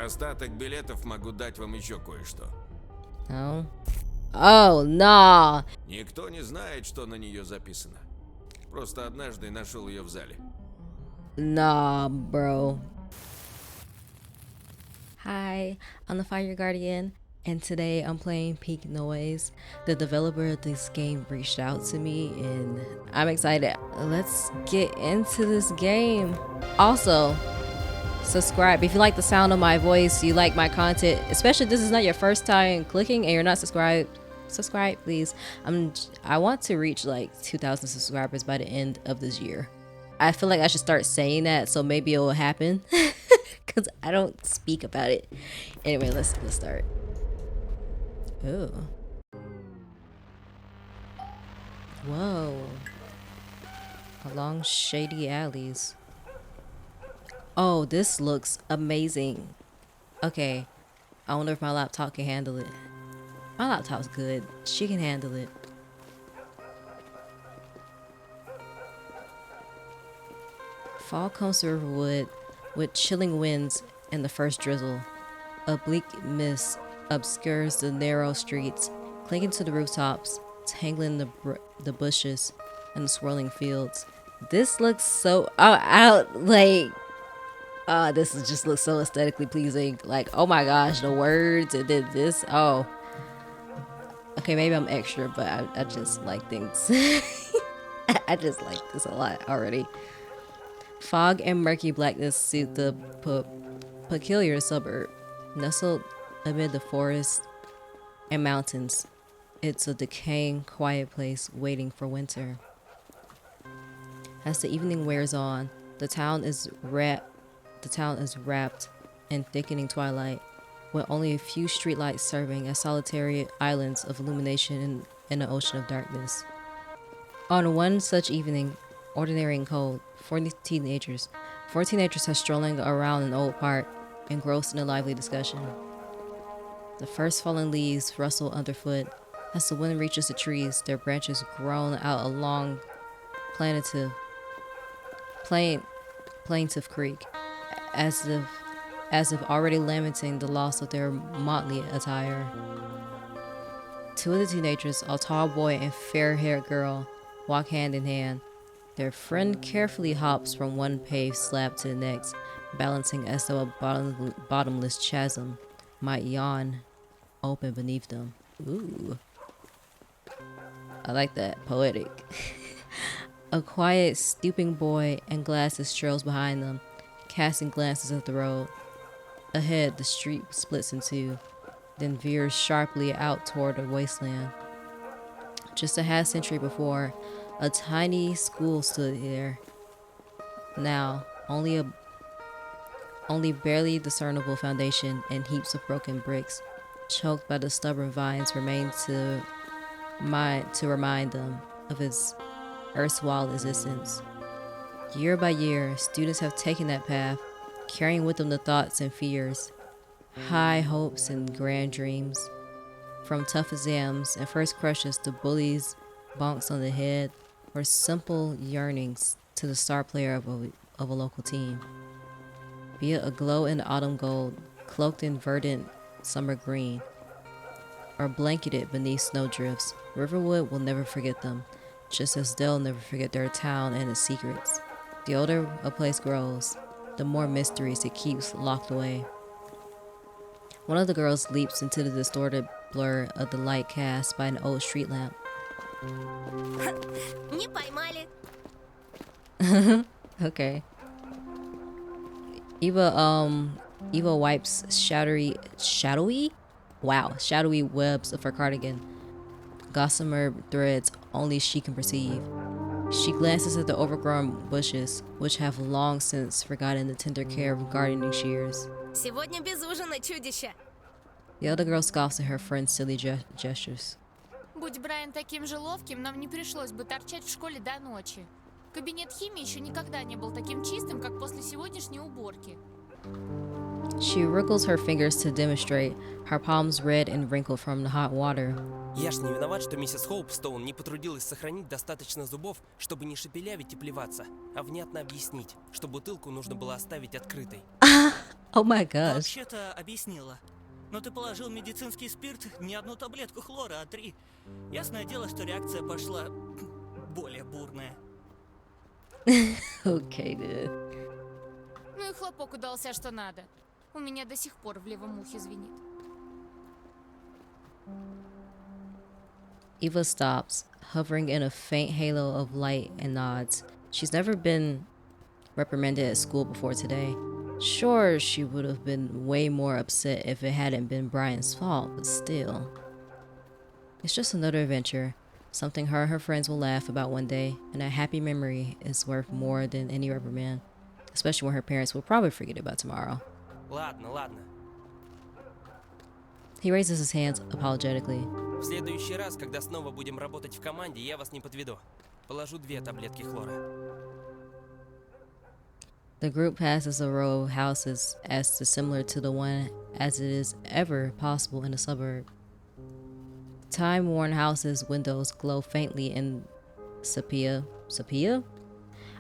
остаток билетов могу дать вам еще кое-что. Oh. Oh, nah. Никто не знает, что на нее записано. Просто однажды нашел ее в зале. Nah, bro. Hi, I'm the Fire Guardian, and today I'm playing Peak Noise. The developer of this game reached out to me, and I'm excited. Let's get into this game. Also, subscribe if you like the sound of my voice, you like my content, especially if this is not your first time clicking and you're not subscribed. Subscribe, please. I want to reach like 2,000 subscribers by the end of this year. I feel like I should start saying that, so maybe it will happen. Cause I don't speak about it. Anyway, let's start. Ooh. Whoa. Along shady alleys. Oh, this looks amazing. Okay. I wonder if my laptop can handle it. My laptop's good. She can handle it. Fall comes to Riverwood with chilling winds and the first drizzle. A bleak mist obscures the narrow streets, clinging to the rooftops, tangling the bushes and the swirling fields. This looks so this is just looks so aesthetically pleasing. Like, oh my gosh, the words and then this. Oh, okay, maybe I'm extra, but I just like things. I just like this a lot already. Fog and murky blackness suit the peculiar suburb. Nestled amid the forests and mountains, it's a decaying, quiet place waiting for winter. As the evening wears on, the town is wrapped in thickening twilight, with only a few streetlights serving as solitary islands of illumination in an ocean of darkness. On one such evening, ordinary and cold, 4 teenagers are strolling around an old park, engrossed in a lively discussion. The first fallen leaves rustle underfoot. As the wind reaches the trees, their branches groan out a long, plaintive creak, as if already lamenting the loss of their motley attire. Two of the teenagers, a tall boy and fair-haired girl, walk hand in hand. Their friend carefully hops from one paved slab to the next, balancing as though a bottomless chasm might yawn open beneath them. Ooh. I like that. Poetic. A quiet, stooping boy in glasses trails behind them, casting glances at the road. Ahead, the street splits in two, then veers sharply out toward a wasteland. Just a half century before, a tiny school stood there. Now, only barely discernible foundation and heaps of broken bricks, choked by the stubborn vines, remain to remind them of its erstwhile existence. Year by year, students have taken that path, carrying with them the thoughts and fears, high hopes and grand dreams. From tough exams and first crushes to bullies, bonks on the head, or simple yearnings to the star player of a local team. Be it aglow in autumn gold, cloaked in verdant summer green, or blanketed beneath snowdrifts, Riverwood will never forget them, just as they'll never forget their town and its secrets. The older a place grows, the more mysteries it keeps locked away. One of the girls leaps into the distorted blur of the light cast by an old street lamp. Не поймали. Okay. Eva wipes shadowy webs of her cardigan, gossamer threads only she can perceive. She glances at the overgrown bushes, which have long since forgotten the tender care of gardening shears. Сегодня без ужина, чудище. The other girl scoffs at her friend's silly gestures. Будь Брайан таким же ловким, нам не пришлось бы торчать в школе до ночи. Кабинет химии еще никогда не был таким чистым, как после сегодняшней уборки. She wriggles her fingers to demonstrate, her palms red and wrinkled from the hot water. Я ж не виноват, что миссис Хоупстоун не потрудилась сохранить достаточно зубов, чтобы не шепелявить и плеваться, а внятно объяснить, что бутылку нужно было оставить открытой. Oh my gosh. Вообще-то объяснила. Но ты положил медицинский спирт не одну таблетку хлора, а 3. Ясное дело, что реакция пошла более бурная. Okay, dude. Ну и хлопок удался что надо. У меня до сих пор в левом ухе звенит. Eva stops, hovering in a faint halo of light, and nods. She's never been reprimanded at school before today. Sure, she would have been way more upset if it hadn't been Brian's fault, but still. It's just another adventure, something her and her friends will laugh about one day, and a happy memory is worth more than any reprimand, especially when her parents will probably forget about tomorrow. Ладно, ладно. He raises his hands apologetically. В следующий раз, когда снова будем работать в команде, я вас не подведу. Положу 2 таблетки хлора. The group passes a row of houses as dissimilar to the one as it is ever possible in a suburb. Time-worn houses' windows glow faintly in sepia. Sepia?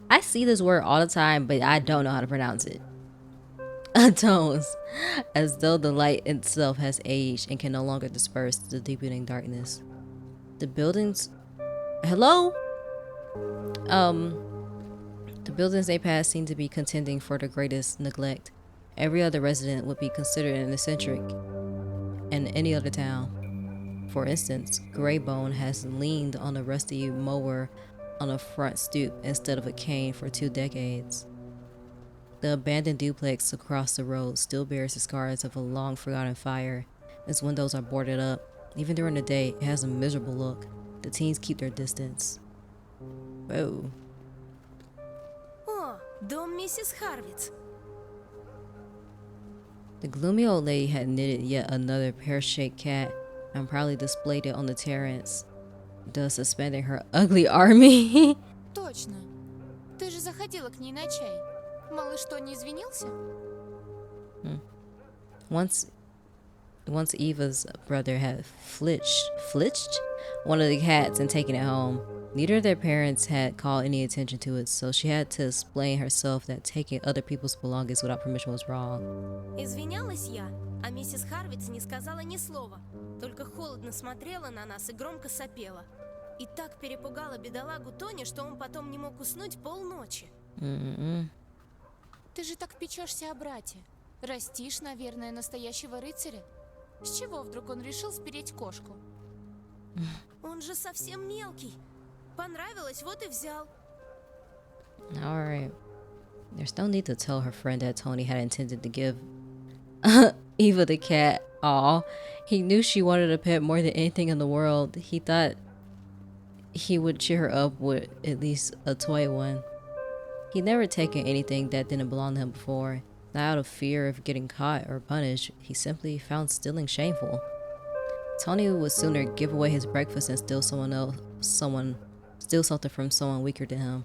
I see this word all the time, but I don't know how to pronounce it. Tones, as though the light itself has aged and can no longer disperse the deepening darkness. The buildings... Hello? The buildings they pass seem to be contending for the greatest neglect. Every other resident would be considered an eccentric in any other town. For instance, Greybone has leaned on a rusty mower on a front stoop instead of a cane for 2 decades. The abandoned duplex across the road still bears the scars of a long-forgotten fire. Its windows are boarded up. Even during the day, it has a miserable look. The teens keep their distance. Whoa. О, дом миссис Харвиц. The gloomy old lady had knitted yet another pear-shaped cat and proudly displayed it on the terrace, thus suspending her ugly army. Точно. Ты же заходила к ней на чай. Малыш что, не извинился? Once Eva's brother had flitched one of the cats and taken it home. Neither of their parents had called any attention to it, so she had to explain herself that taking other people's belongings without permission was wrong. Извинялась я, а миссис Харвиц не сказала ни слова. Только холодно смотрела на нас и громко сопела. И так перепугала бедолагу Тони, что он потом не мог уснуть полночи. Ты же так печешься о брате. Растишь, наверное, настоящего рыцаря. С чего вдруг он решил спереть кошку? Он же совсем мелкий. Понравилось, вот и взял. Alright. There's no need to tell her friend that Tony had intended to give Eva the cat. Aw. He knew she wanted a pet more than anything in the world. He thought he would cheer her up with at least a toy one. He'd never taken anything that didn't belong to him before. Not out of fear of getting caught or punished, he simply found stealing shameful. Tony would sooner give away his breakfast than steal steal something from someone weaker than him.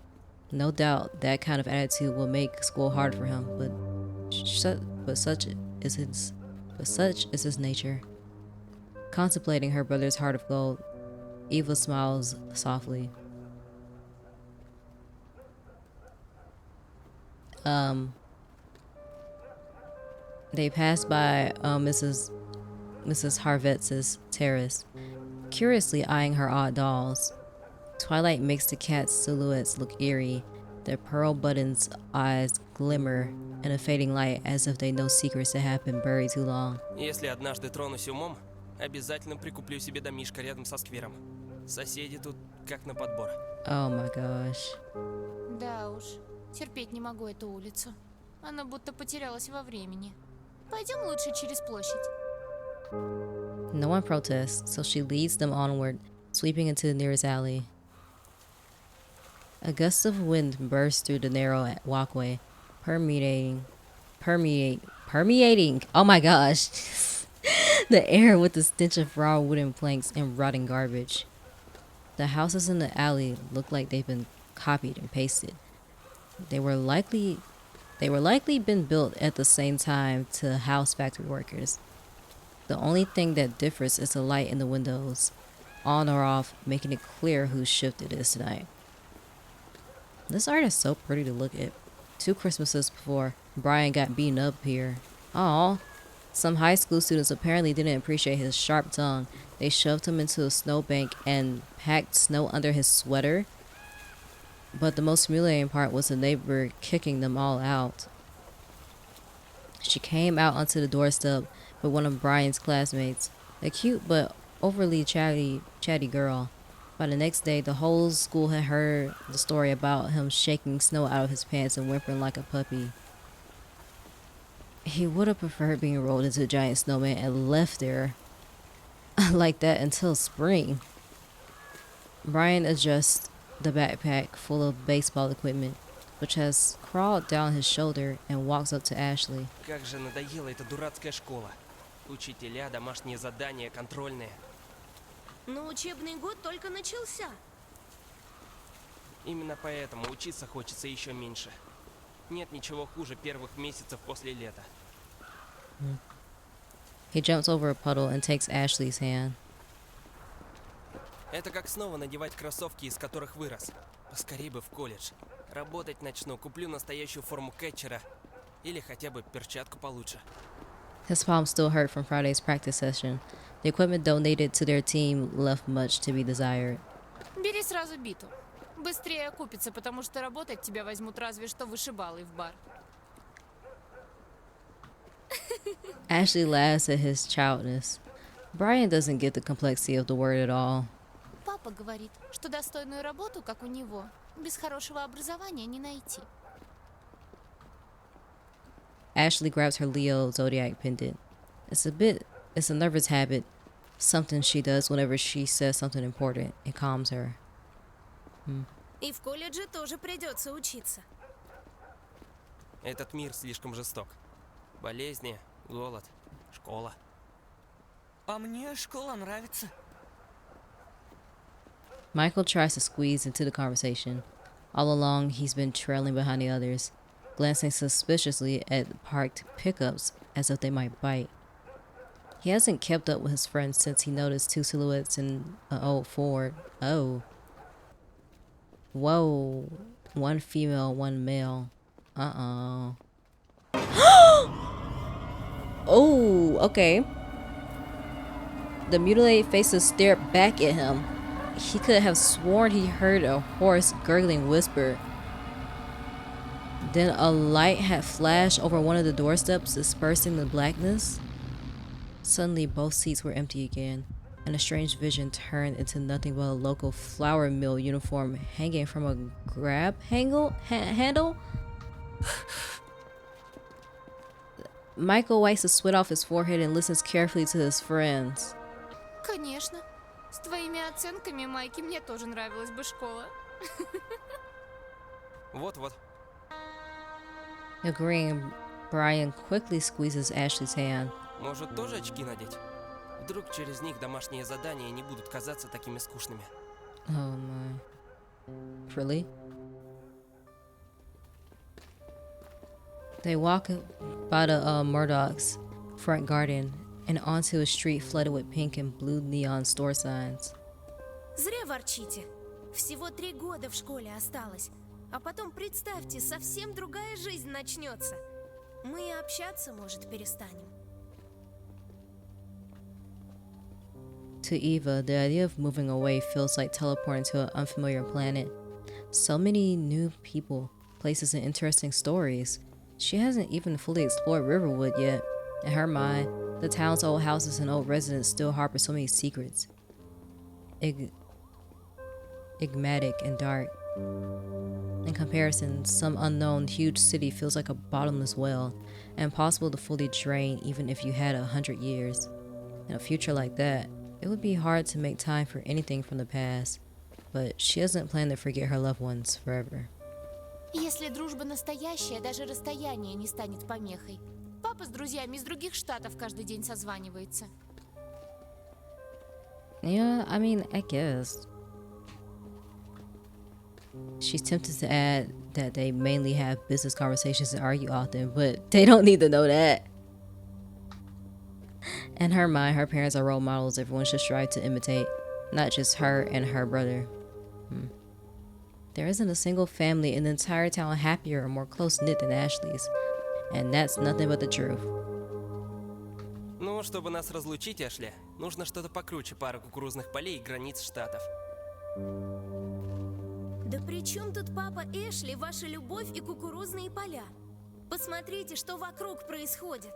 No doubt that kind of attitude will make school hard for him, but such is his nature. Contemplating her brother's heart of gold, Eva smiles softly. They pass by Mrs. Harvetz's terrace, curiously eyeing her odd dolls. Twilight makes the cat's silhouettes look eerie. Their pearl buttons' eyes glimmer in a fading light as if they know secrets that have been buried too long. Если однажды тронусь умом, обязательно прикуплю себе домишко рядом со сквером. Соседи тут как на подбор. Oh my gosh. Да уж, терпеть не могу эту улицу. Она будто потерялась во времени. Пойдем лучше через площадь. No one protests, so she leads them onward, sweeping into the nearest alley. A gust of wind bursts through the narrow walkway, permeating, oh my gosh, the air with the stench of raw wooden planks and rotting garbage. The houses in the alley look like they've been copied and pasted. They were likely been built at the same time to house factory workers. The only thing that differs is the light in the windows, on or off, making it clear whose shift it is tonight. This art is so pretty to look at. 2 Christmases before, Brian got beaten up here, Aw. Some high school students apparently didn't appreciate his sharp tongue. They shoved him into a snowbank and packed snow under his sweater. But the most humiliating part was the neighbor kicking them all out. She came out onto the doorstep with one of Brian's classmates, a cute but overly chatty girl. By the next day, the whole school had heard the story about him shaking snow out of his pants and whimpering like a puppy. He would have preferred being rolled into a giant snowman and left there like that until spring. Brian adjusts the backpack full of baseball equipment, which has crawled down his shoulder, and walks up to Ashley. Как же надоела эта дурацкая школа. Учителя, домашние задания, контрольные. Но учебный год только начался. Именно поэтому учиться хочется еще меньше. Нет ничего хуже первых месяцев после лета. He jumps over a puddle and takes Ashley's hand. Это как снова надевать кроссовки, из которых вырос. Поскорей бы в колледж. Работать начну, куплю настоящую форму кетчера. Или хотя бы перчатку получше. His palms still hurt from Friday's practice session. The equipment donated to their team left much to be desired. Бери сразу биту. Быстрее окупится, потому что работать тебя возьмут разве что вышибалой в бар. Ashley laughs at his childness. Brian doesn't get the complexity of the word at all. Папа говорит, что достойную работу, как у него, без хорошего образования не найти. Ashley grabs her Leo zodiac pendant. It's a nervous habit, something she does whenever she says something important. It calms her. И в колледже тоже придется учиться. Этот мир слишком жесток. Болезни, голод, школа. А мне школа нравится. Michael tries to squeeze into the conversation. All along, he's been trailing behind the others, glancing suspiciously at parked pickups as if they might bite. He hasn't kept up with his friends since he noticed two silhouettes in an old Ford. Oh. Whoa. One female, one male. Uh-oh. Oh, okay. The mutilated faces stared back at him. He could have sworn he heard a hoarse, gurgling whisper. Then a light had flashed over one of the doorsteps, dispersing the blackness. Suddenly, both seats were empty again, and a strange vision turned into nothing but a local flour mill uniform hanging from a grab handle? Michael wipes the sweat off his forehead and listens carefully to his friends. Конечно. С твоими оценками, Майки, мне тоже нравилась бы школа. Вот-вот. Agreeing, Brian quickly squeezes Ashley's hand. Может, тоже очки надеть? Вдруг через них домашние задания не будут казаться такими скучными. Oh my. Really? They walk by the Murdoch's front garden and onto a street flooded with pink and blue neon store signs. Зря ворчите. Всего 3 года в школе осталось. А потом, представьте, совсем другая жизнь начнется. Мы и общаться, может, перестанем. To Eva, the idea of moving away feels like teleporting to an unfamiliar planet. So many new people, places, and interesting stories. She hasn't even fully explored Riverwood yet. In her mind, the town's old houses and old residents still harbor so many secrets. Enigmatic and dark. In comparison, some unknown huge city feels like a bottomless well, impossible to fully drain even if you had 100 years. In a future like that, it would be hard to make time for anything from the past, but she doesn't plan to forget her loved ones forever. Если дружба настоящая, даже расстояние не станет помехой. Папа с друзьями из других штатов каждый день созванивается. Yeah, I mean, I guess. She's tempted to add that they mainly have business conversations and argue often, but they don't need to know that. In her mind, her parents are role models everyone should strive to imitate, not just her and her brother. There isn't a single family in the entire town happier or more close-knit than Ashley's, and that's nothing but the truth. Ну, чтобы нас разлучить, Эшли, нужно что-то покруче пары кукурузных полей и границ штатов. Да при чем тут папа Эшли, ваша любовь и кукурузные поля? Посмотрите, что вокруг происходит.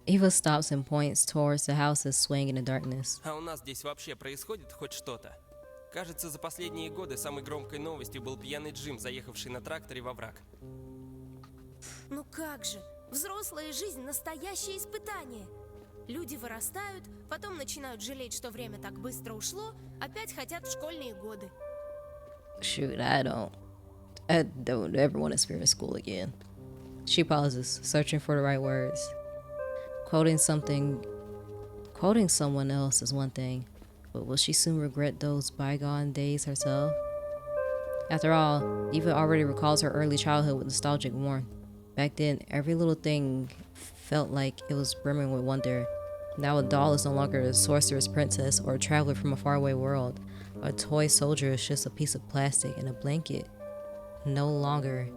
Eva stops and points towards the houses swaying in the darkness. А у нас здесь вообще происходит хоть что-то? Кажется, за последние годы самой громкой новостью был пьяный Джим, заехавший на тракторе во враг. Ну как же, взрослая жизнь – настоящее испытание. Люди вырастают, потом начинают жалеть, что время так быстро ушло, опять хотят в школьные годы. Shoot, I don't ever want to experience school again. She pauses, searching for the right words. Quoting someone else is one thing, but will she soon regret those bygone days herself? After all, Eva already recalls her early childhood with nostalgic warmth. Back then, every little thing felt like it was brimming with wonder. Now a doll is no longer a sorceress princess or a traveler from a faraway world. A toy soldier is just a piece of plastic and a blanket. No longer.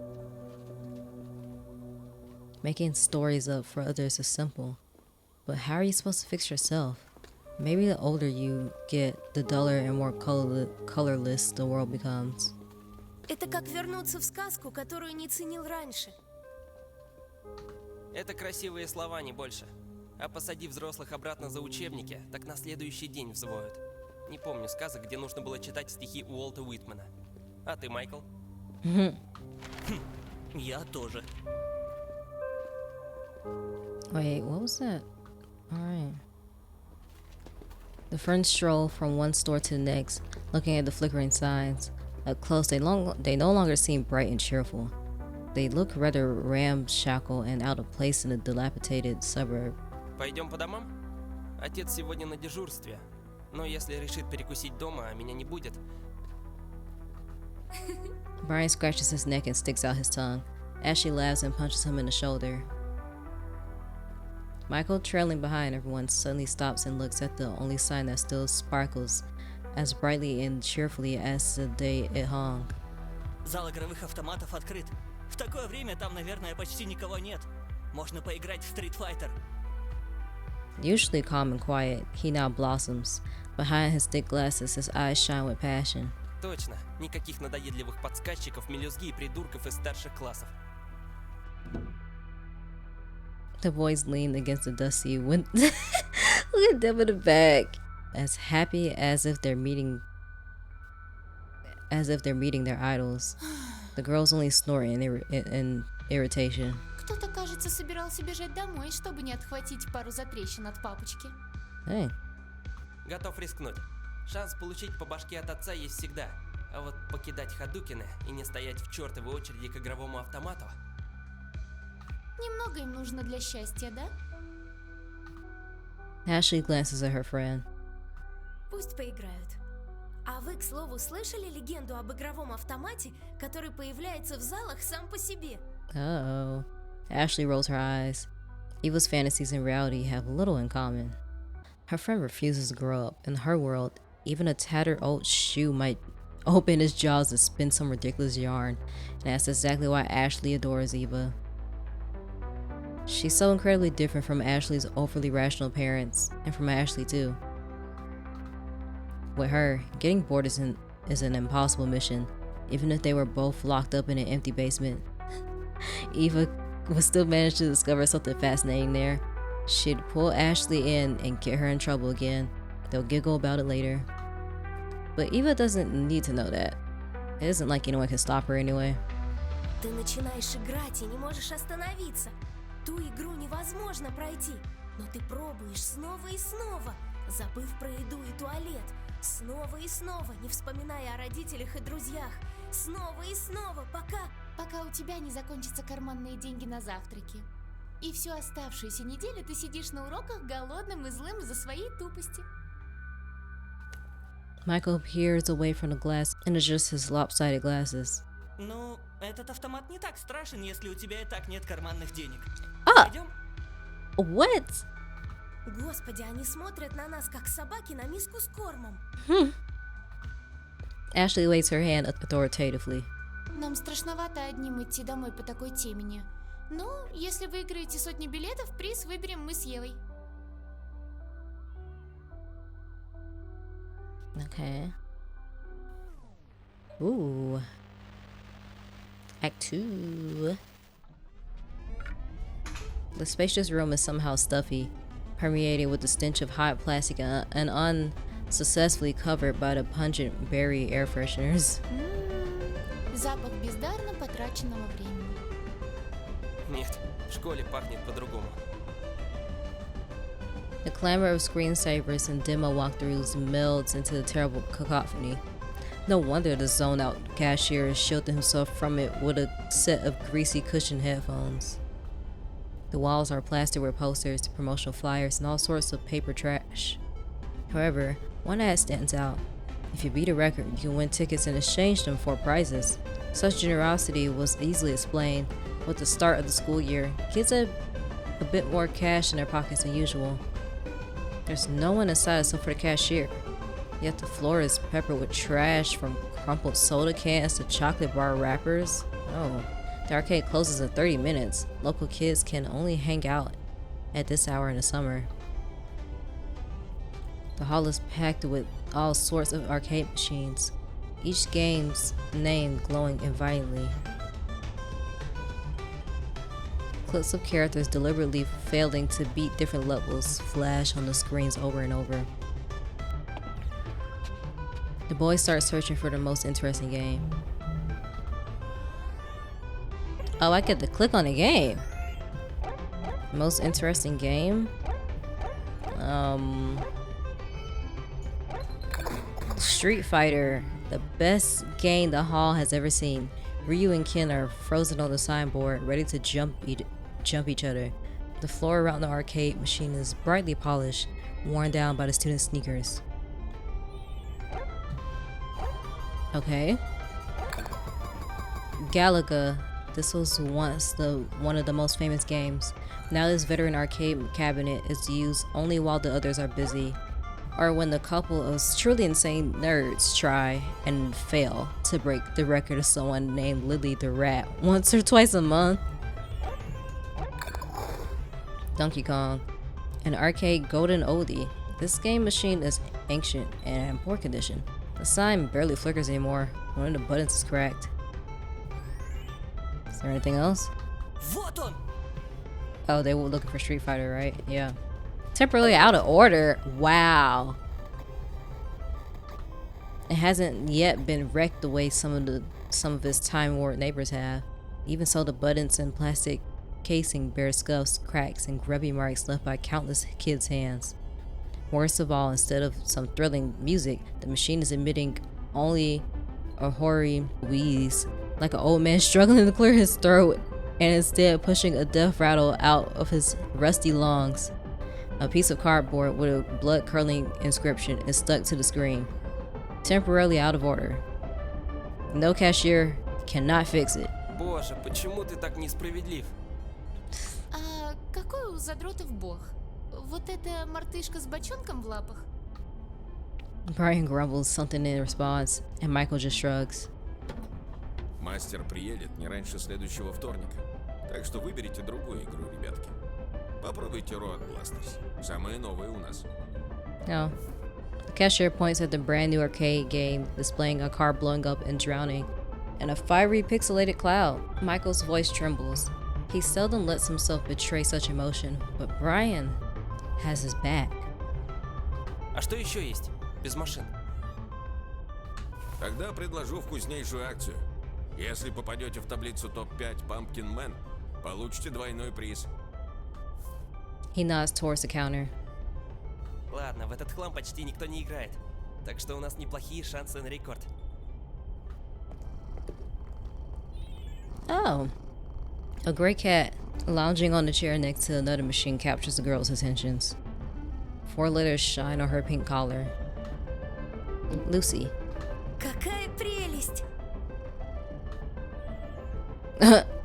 Making stories up for others is simple. But how are you supposed to fix yourself? Maybe the older you get, the duller and more colorless the world becomes. Это как вернуться в сказку, которую не ценил раньше. Это красивые слова, не больше. А посади взрослых обратно за учебники, так на следующий день взвоют. Не помню сказок, где нужно было читать стихи Уолта Уитмана. А ты, Майкл? Я тоже. Wait, what was that? Alright. The friends stroll from one store to the next, looking at the flickering signs. Up close, they no longer seem bright and cheerful. They look rather ramshackle and out of place in a dilapidated suburb. Пойдем по домам? Отец сегодня на дежурстве. Но если решит перекусить дома, а меня не будет... Brian scratches his neck and sticks out his tongue. Ashley laughs and punches him in the shoulder. Michael, trailing behind everyone, suddenly stops and looks at the only sign that still sparkles as brightly and cheerfully as the day it hung. Зал игровых автоматов открыт. В такое время там, наверное, почти никого нет. Можно поиграть в Street Fighter. Usually calm and quiet, he now blossoms. Behind his thick glasses, his eyes shine with passion. Точно. Никаких надоедливых подсказчиков, мелюзги и придурков из старших классов. The boys lean against the dusty window. Look at them in the back, as happy as if they're meeting their idols. The girls only snort in irritation. Кто-то, кажется, собирался бежать домой, чтобы не отхватить пару затрещин от папочки. Hey, Готов рискнуть. Шанс получить по башке от отца есть всегда. А вот покидать Хадукины и не стоять в чертовой очереди к игровому автомату... Немного им нужно для счастья, да? Ashley glances at her friend. Пусть поиграют. А вы, к слову, слышали легенду об игровом автомате, который появляется в залах сам по себе? Uh-oh. Ashley rolls her eyes. Eva's fantasies and reality have little in common. Her friend refuses to grow up. In her world, even a tattered old shoe might open its jaws to spin some ridiculous yarn, and that's exactly why Ashley adores Eva. She's so incredibly different from Ashley's overly rational parents, and from Ashley too. With her, getting bored is an impossible mission, even if they were both locked up in an empty basement. Eva would still manage to discover something fascinating there. She'd pull Ashley in and get her in trouble again. They'll giggle about it later. But Eva doesn't need to know that. It isn't like anyone can stop her anyway. Ты начинаешь играть и не можешь остановиться. Ту игру невозможно пройти, но ты пробуешь снова и снова, забыв про еду и туалет. Снова и снова, не вспоминая о родителях и друзьях. Снова и снова, Пока у тебя не закончатся карманные деньги на завтраки. И всю оставшуюся неделю ты сидишь на уроках голодным и злым из-за своей тупости. Michael peers away from the glass and adjusts his lopsided glasses. Ну, этот автомат не так страшен, если у тебя и так нет карманных денег. А! Пойдем? What? Господи, они смотрят на нас, как собаки на миску с кормом. Ashley waves her hand authoritatively. Нам страшновато одним идти домой по такой темени. Ну, если выиграете сотни билетов, приз выберем мы с Евой. Okay. Ooh. Act 2. The spacious room is somehow stuffy, permeated with the stench of hot plastic and unsuccessfully covered by the pungent berry air fresheners. Запах бездарно потраченного времени. Нет, в школе пахнет по-другому. The clamor of screensavers and demo walkthroughs melds into the terrible cacophony. No wonder the zoned-out cashier shielded himself from it with a set of greasy cushioned headphones. The walls are plastered with posters, promotional flyers, and all sorts of paper trash. However, one ad stands out. If you beat a record, you can win tickets and exchange them for prizes. Such generosity was easily explained. With the start of the school year, kids had a bit more cash in their pockets than usual. There's no one inside except for the cashier. Yet the floor is peppered with trash from crumpled soda cans to chocolate bar wrappers. Oh, the arcade closes in 30 minutes. Local kids can only hang out at this hour in the summer. The hall is packed with all sorts of arcade machines, each game's name glowing invitingly. Clips of characters deliberately failing to beat different levels flash on the screens over and over. The boys start searching for the most interesting game. Oh, I get to click on the game. Most interesting game? Street Fighter, the best game the hall has ever seen. Ryu and Ken are frozen on the signboard, ready to jump each other. The floor around the arcade machine is brightly polished, worn down by the students' sneakers. Okay. Galaga. This was once one of the most famous games. Now this veteran arcade cabinet is used only while the others are busy, or when the couple of truly insane nerds try and fail to break the record of someone named Lily the Rat once or twice a month. Donkey Kong, an arcade golden oldie. This game machine is ancient and in poor condition. The sign barely flickers anymore. One of the buttons is cracked. Is there anything else? Вот он! Oh, they were looking for Street Fighter, right? Yeah. Temporarily out of order. Wow. It hasn't yet been wrecked the way some of its time-worn neighbors have. Even so, the buttons and plastic casing bear scuffs, cracks, and grubby marks left by countless kids' hands. Worst of all, instead of some thrilling music, the machine is emitting only a hoary wheeze, like an old man struggling to clear his throat, and instead pushing a death rattle out of his rusty lungs. A piece of cardboard with a blood-curdling inscription is stuck to the screen. Temporarily out of order. No cashier cannot fix it. Боже, почему ты так несправедлив? А какой у задротов бог? Вот эта мартышка с бочонком в лапах? Brian grumbles something in response, and Michael just shrugs. Мастер приедет не раньше следующего вторника. Так что выберите другую игру, ребятки. Попробуйте Road Blasters. Самые новые у нас. No. The cashier points at the brand new arcade game displaying a car blowing up and drowning in a fiery pixelated cloud. Michael's voice trembles. He seldom lets himself betray such emotion, but Brian has his back. А что еще есть? Без машин. Тогда предложу вкуснейшую акцию. Если попадете в таблицу топ-5 Pumpkin Man, получите двойной приз. He nods towards the counter. Ладно, в этот хлам почти никто не играет. Так что у нас неплохие шансы на рекорд. Oh. A gray cat lounging on the chair next to another machine captures the girl's attentions. 4 letters shine on her pink collar. Lucy. Какая прелесть!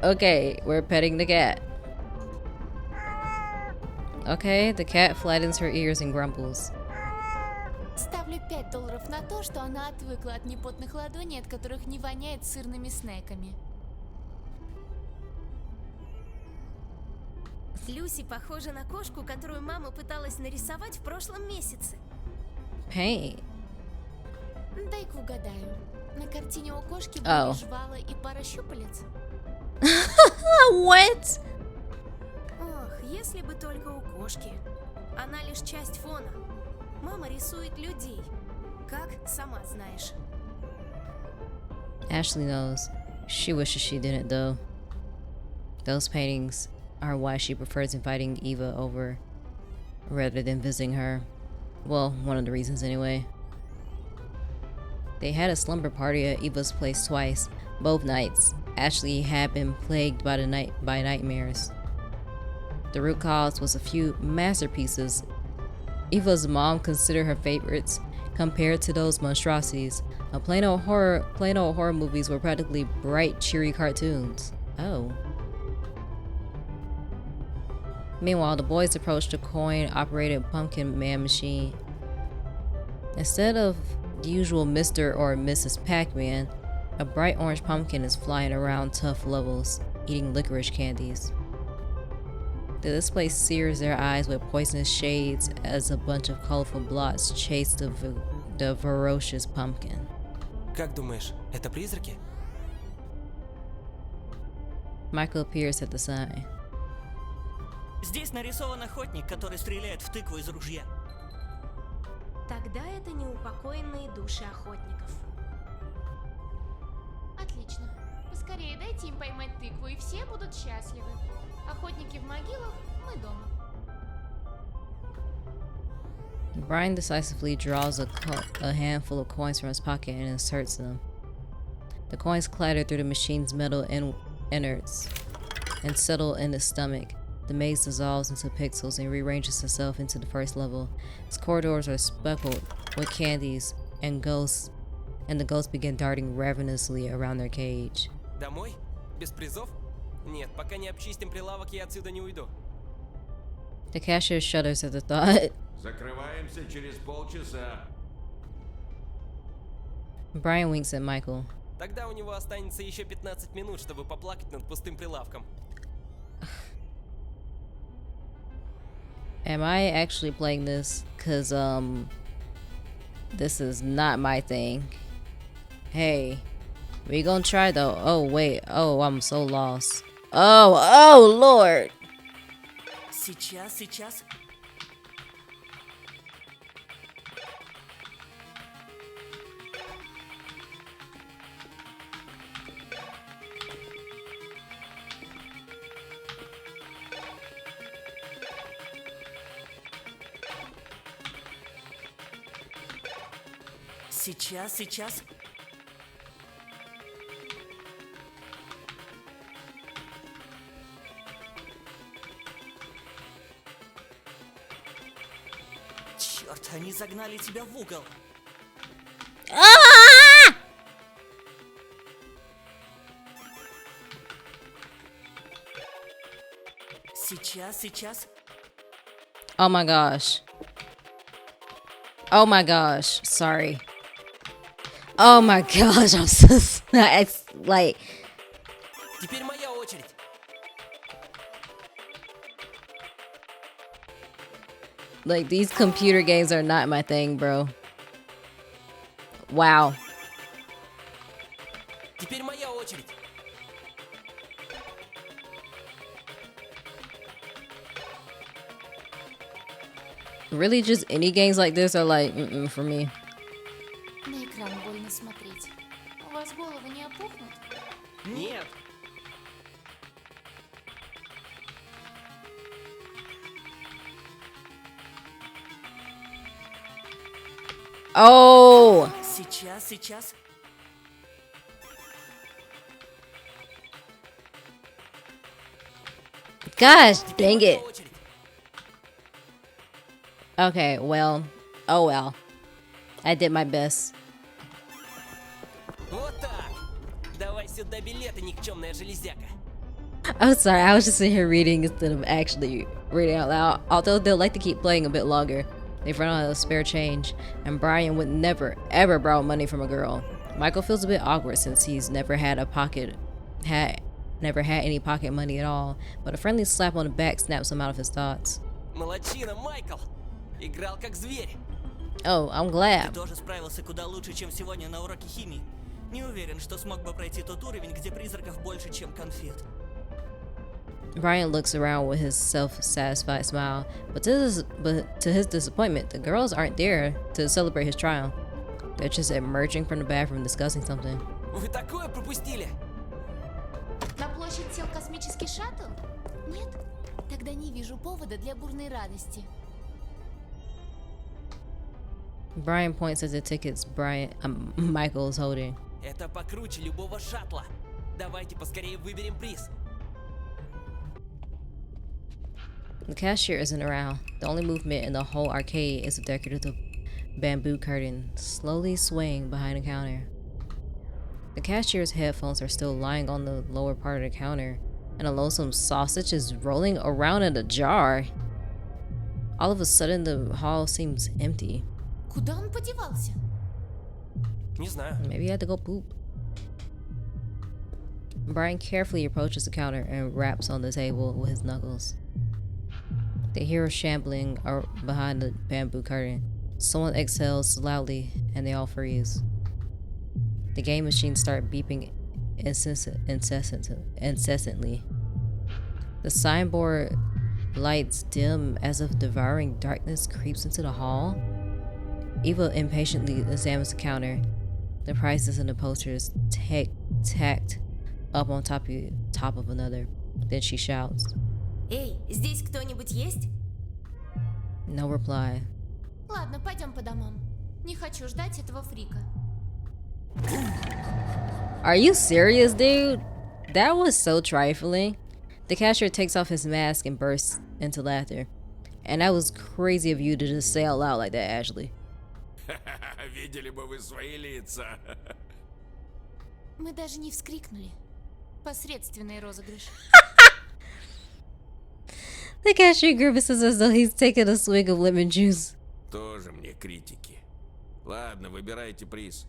Okay, we're petting the cat. Okay, the cat flattens her ears and grumbles. Ставлю $5 на то, что она отвыкла от непотных ладоней, от которых не воняет сырными снеками. Люси похожа на кошку, которую мама пыталась нарисовать в прошлом месяце. Paint. Дай-ка угадаю. На картине у кошки Oh. были жвала и пара щупалец. What? Ох, если бы только у кошки. Она лишь часть фона. Мама рисует людей. Как, сама знаешь. Ashley knows. She wishes she didn't, though. Those paintings are why she prefers inviting Eva over rather than visiting her. Well, one of the reasons, anyway. They had a slumber party at Eva's place twice. Both nights, Ashley had been plagued by nightmares. The root cause was a few masterpieces Eva's mom considered her favorites compared to those monstrosities. Plain old horror movies were practically bright, cheery cartoons. Oh. Meanwhile, the boys approached a coin-operated pumpkin man machine. Instead of the usual Mr. or Mrs. Pac-Man, a bright orange pumpkin is flying around tough levels, eating licorice candies. The display sears their eyes with poisonous shades as a bunch of colorful blots chase the ferocious pumpkin. Как думаешь, это призраки? Michael appears at the sign. Здесь нарисован охотник, который стреляет в тыкву из ружья. Тогда это неупокоенные души охотников. Отлично. Поскорее дайте им поймать тыкву, и все будут счастливы. Охотники в могилах, мы дома. Brian decisively draws a handful of coins from his pocket and inserts them. The coins clatter through the machine's metal innards and settle in his stomach. The maze dissolves into pixels and rearranges itself into the first level. Its corridors are speckled with candies and ghosts, and the ghosts begin darting ravenously around their cage. Домой? Без призов? Нет, пока не обчистим прилавок, я отсюда не уйду. The cashier shudders at the thought. Закрываемся через полчаса. Brian winks at Michael. Тогда у него останется еще 15 минут, чтобы поплакать над пустым прилавком. Am I actually playing this? Cause this is not my thing. Hey, we gonna try though. Oh wait, oh I'm so lost. Oh Lord. Сейчас. Сейчас. Черт, они загнали тебя в угол. Сейчас. Oh my gosh. Oh my gosh. Sorry. Oh my gosh. I'm so it's like Теперь моя очередь. these computer games are not my thing, bro. Wow. Теперь моя очередь. Really, just any games like this are like for me. На экран больно смотреть. У вас головы не опухнут? Нет. Oh Сейчас. gosh, dang Моя it. очередь. Okay, well, oh well. I did my best. Вот так. Давай сюда билеты, никчемная железяка. I'm sorry, I was just sitting here reading instead of actually reading out loud. Although they'll like to keep playing a bit longer. They've run out of spare change, and Brian would never, ever borrow money from a girl. Michael feels a bit awkward since he's never had never had any pocket money at all, but a friendly slap on the back snaps him out of his thoughts. Молодчина, Майкл! Играл как зверь. Oh, I'm Ты glad. тоже справился куда лучше, чем сегодня на уроке химии. Не уверен, что смог бы пройти тот уровень, где призраков больше, чем конфет. Brian looks around with his self-satisfied smile, but to his disappointment, the girls aren't there to celebrate his triumph. They're just emerging from the bathroom discussing something. Вы такое пропустили? На площадь сел космический шаттл? Нет? Тогда не вижу повода для бурной радости. Brian points at the tickets Michael is holding. Это покруче любого шаттла. Давайте поскорее выберем приз. The cashier isn't around. The only movement in the whole arcade is a decorative bamboo curtain slowly swaying behind the counter. The cashier's headphones are still lying on the lower part of the counter, and a lonesome sausage is rolling around in a jar. All of a sudden, the hall seems empty. Куда он подевался? Не знаю. Maybe he had to go poop. Brian carefully approaches the counter and raps on the table with his knuckles. They hear a shambling behind the bamboo curtain. Someone exhales loudly, and they all freeze. The game machines start beeping incessantly. The signboard lights dim as if devouring darkness creeps into the hall. Eva impatiently examines the counter. The prices and the posters tacked up on top of another. Then she shouts. Эй, здесь кто-нибудь есть? No reply. Ладно, пойдем по домам. Не хочу ждать этого фрика. Are you serious, dude? That was so trifling. The cashier takes off his mask and bursts into laughter. And that was crazy of you to just say out loud like that, Ashley. Видели бы вы свои лица. Мы даже не вскрикнули. Посредственный розыгрыш. The cashier grimaces as though he's taking a swig of lemon juice. Тоже мне критики. Ладно, выбирайте приз.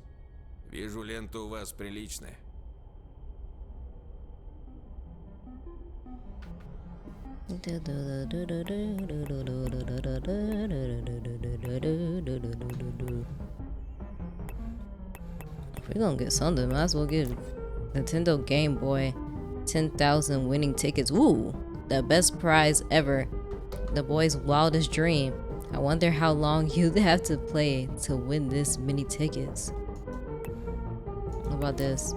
Вижу, лента у вас приличная. If we're gonna get something, might as well get Nintendo Game Boy. 10,000 winning tickets. Ooh, the best prize ever. The boy's wildest dream. I wonder how long you'd have to play to win this many tickets. What about this?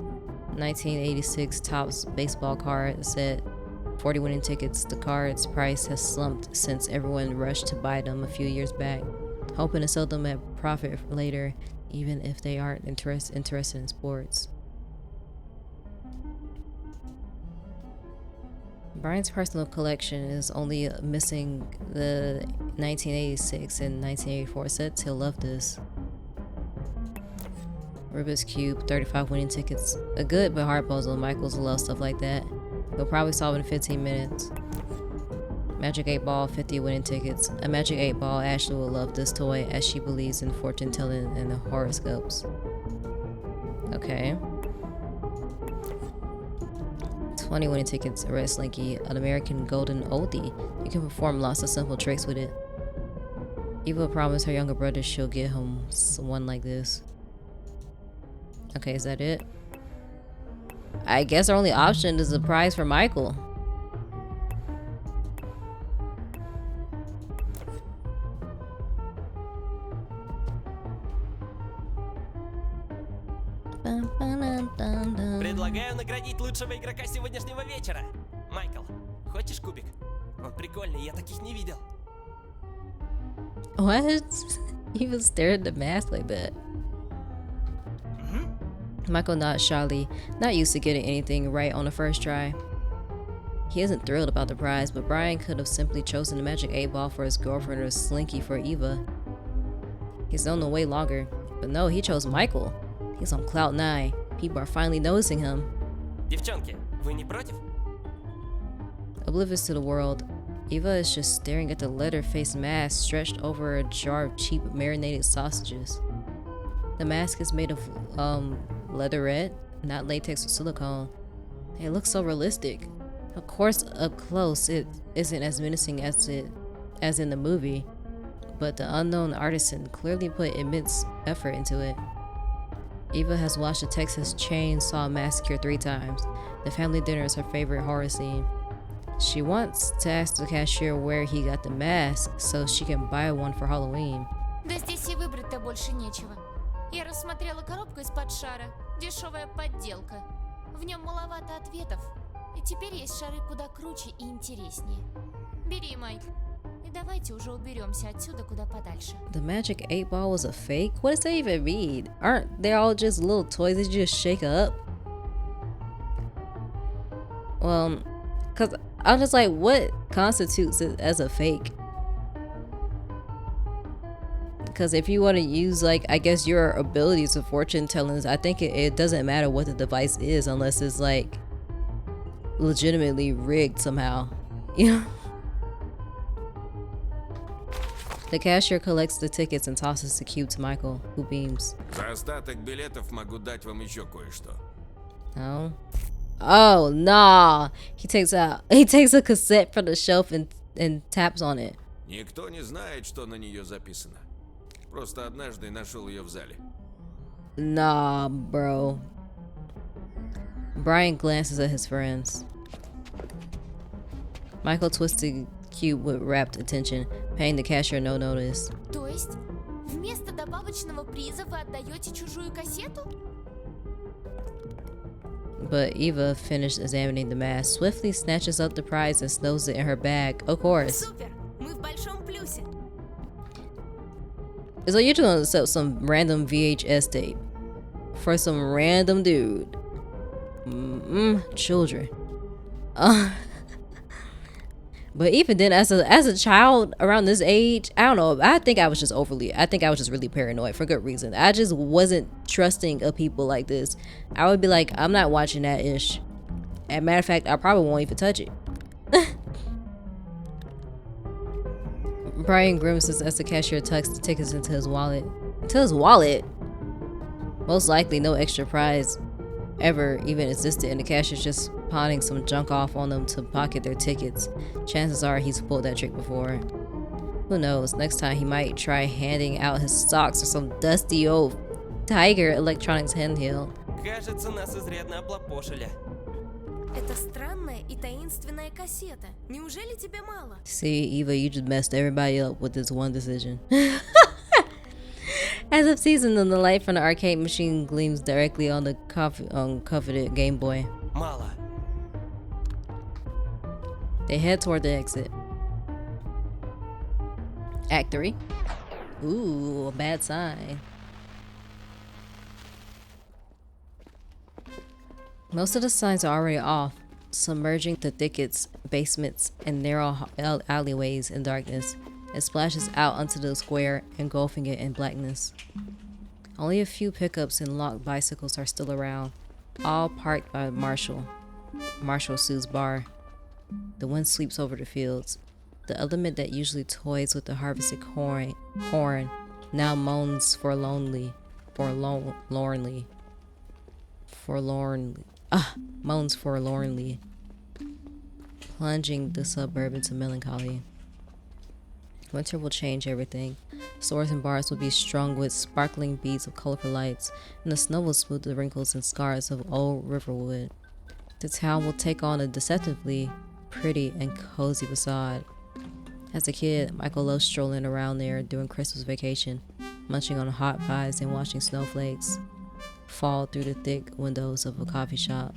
1986 Topps baseball card set. 40 winning tickets. The card's price has slumped since everyone rushed to buy them a few years back, hoping to sell them at profit later, even if they aren't interested in sports. Brian's personal collection is only missing the 1986 and 1984 sets. He'll love this. Rubik's Cube, 35 winning tickets. A good but hard puzzle. Michael's will love stuff like that. He'll probably solve it in 15 minutes. Magic 8 Ball, 50 winning tickets. A Magic 8 Ball. Ashley will love this toy as she believes in fortune telling and the horoscopes. Okay. 20 winning tickets. A Red Slinky, an American golden oldie. You can perform lots of simple tricks with it. Eva promised her younger brother she'll get him one like this. Okay, is that it? I guess our only option is a prize for Michael. Предлагаю наградить лучшего игрока сегодняшнего вечера. Майкл, хочешь кубик? Он прикольный, я таких не видел. What? He was staring at the mask like that. Michael nods shyly, not used to getting anything right on the first try. He isn't thrilled about the prize, but Brian could have simply chosen the Magic 8 Ball for his girlfriend or Slinky for Eva. He's known them way longer, but no, he chose Michael. He's on cloud 9. People are finally noticing him. Девчонки, вы не против? Oblivious to the world, Eva is just staring at the leather-faced mask stretched over a jar of cheap marinated sausages. The mask is made of leatherette, not latex or silicone. It looks so realistic. Of course, up close, it isn't as menacing as in the movie, but the unknown artisan clearly put immense effort into it. Eva has watched the Texas Chainsaw Massacre 3 times. The family dinner is her favorite horror scene. She wants to ask the cashier where he got the mask so she can buy one for Halloween. Да здесь и выбрать-то больше нечего. Я рассмотрела коробку из-под шара. Дешевая подделка. В нем маловато ответов. И теперь есть шары куда круче и интереснее. Бери, Майк. И давайте уже уберемся отсюда куда подальше. The magic 8 ball was a fake? What does that even mean? Aren't they all just little toys that you just shake up? Well, cause I'm just like, what constitutes it as a fake? Because if you want to use, like, I guess your abilities of fortune tellings, I think it doesn't matter what the device is unless it's like legitimately rigged somehow. You know? The cashier collects the tickets and tosses the cube to Michael, who beams. За остаток билетов могу дать вам еще кое-что. Oh, nah. He takes a cassette from the shelf and taps on it. Никто не знает, что на нее записано. Просто однажды нашел ее в зале. Nah, bro. Brian glances at his friends. Michael twists the cube with rapt attention, paying the cashier no notice. То есть, вместо добавочного приза вы отдаете чужую кассету? But Eva, finished examining the mask, swiftly snatches up the prize and snows it in her bag. Of course. Супер! Мы в большом плюсе. So you're trying to sell some random VHS tape for some random dude. Children. But even then, as a child around this age, I don't know. I think I was just really paranoid for good reason. I just wasn't trusting of people like this. I would be like, I'm not watching that ish. As a matter of fact, I probably won't even touch it. Brian grimaces as the cashier tucks the tickets into his wallet. Most likely no extra prize ever even existed, and the cashier's just pawning some junk off on them to pocket their tickets. Chances are he's pulled that trick before. Who knows, next time he might try handing out his stocks or some dusty old Tiger Electronics handheld. Кажется, нас изрядно облапошили. Это странная и таинственная кассета. Неужели тебе мало? See, Eva, you just messed everybody up with this one decision. As if seasoning, the light from the arcade machine gleams directly on the coveted Game Boy. Мало. They head toward the exit. Act 3. Ooh, a bad sign. Most of the signs are already off, submerging the thickets, basements, and narrow alleyways in darkness. It splashes out onto the square, engulfing it in blackness. Only a few pickups and locked bicycles are still around, all parked by Marshall Sue's bar. The wind sweeps over the fields. The element that usually toys with the harvested corn now moans forlornly, plunging the suburb into melancholy. Winter will change everything. Stores and bars will be strung with sparkling beads of colorful lights, and the snow will smooth the wrinkles and scars of old Riverwood. The town will take on a deceptively pretty and cozy facade. As a kid, Michael loved strolling around there during Christmas vacation, munching on hot pies and watching snowflakes fall through the thick windows of a coffee shop.